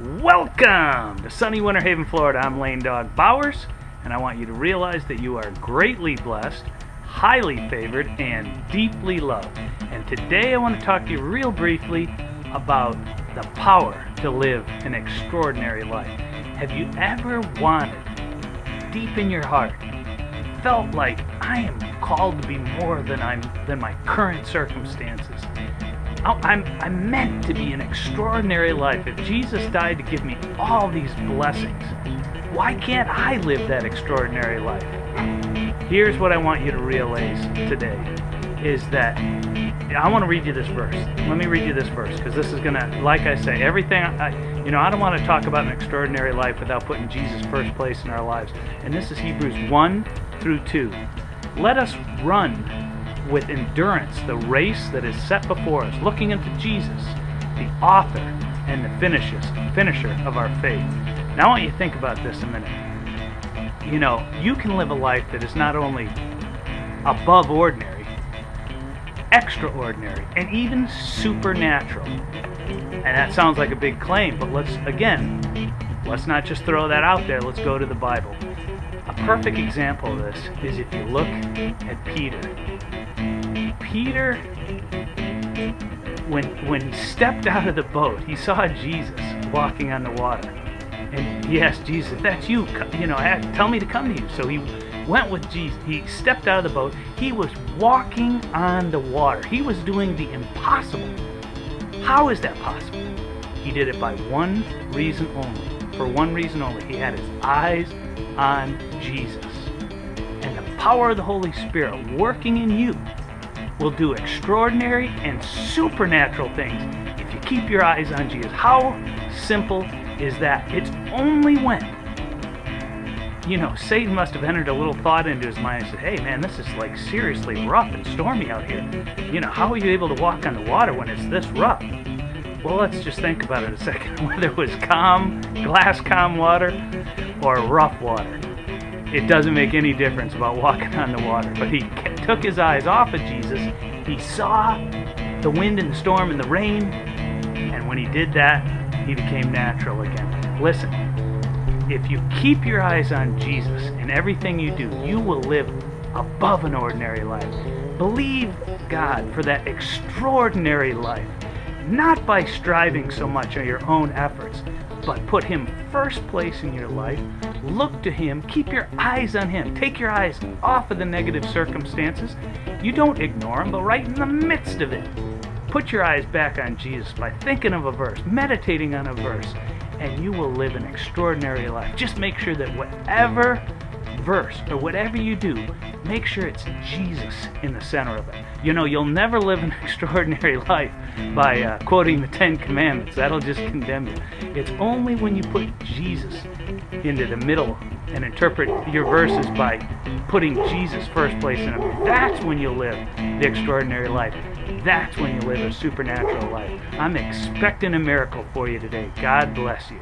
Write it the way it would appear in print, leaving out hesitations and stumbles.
Welcome to sunny Winter Haven, Florida. I'm Lane Dawg Bowers, and I want you to realize that you are greatly blessed, highly favored, and deeply loved. And today I want to talk to you real briefly about the power to live an extraordinary life. Have you ever wanted, deep in your heart, felt like I am called to be more than my current circumstances? I'm meant to be an extraordinary life. If Jesus died to give me all these blessings, why can't I live that extraordinary life? Here's what I want you to realize today, is that I want to read you this verse. Let me read you this verse, because this is going to, like I say, everything, I don't want to talk about an extraordinary life without putting Jesus first place in our lives. And this is Hebrews 1 through 2. Let us run with endurance the race that is set before us, looking unto Jesus, the author and the finisher of our faith. Now I want you to think about this a minute. You can live a life that is not only above ordinary, extraordinary, and even supernatural. And that sounds like a big claim, but let's not just throw that out there. Let's go to the Bible. A perfect example of this is if you look at Peter. Peter, when he stepped out of the boat, he saw Jesus walking on the water. And he asked Jesus, if that's you, tell me to come to you. So he went with Jesus. He stepped out of the boat. He was walking on the water. He was doing the impossible. How is that possible? He did it by one reason only. For one reason only. He had his eyes on Jesus. And the power of the Holy Spirit working in you will do extraordinary and supernatural things if you keep your eyes on Jesus. How simple is that? It's only when, Satan must have entered a little thought into his mind and said, hey man, this is like seriously rough and stormy out here. How are you able to walk on the water when it's this rough? Well, let's just think about it a second. Whether it was glass calm water or rough water, it doesn't make any difference about walking on the water. But he took his eyes off of Jesus. He saw the wind and the storm and the rain. And when he did that, he became natural again. Listen, if you keep your eyes on Jesus in everything you do, you will live above an ordinary life. Believe God for that extraordinary life. Not by striving so much on your own efforts, but put Him first place in your life. Look to Him. Keep your eyes on Him. Take your eyes off of the negative circumstances. You don't ignore them, but right in the midst of it, put your eyes back on Jesus by thinking of a verse, meditating on a verse, and you will live an extraordinary life. Just make sure that whatever verse or whatever you do, make sure it's Jesus in the center of it. You'll never live an extraordinary life by quoting the 10 Commandments. That'll just condemn you. It's only when you put Jesus into the middle and interpret your verses by putting Jesus first place in them. That's when you'll live the extraordinary life. That's when you live a supernatural life. I'm expecting a miracle for you today. God bless you.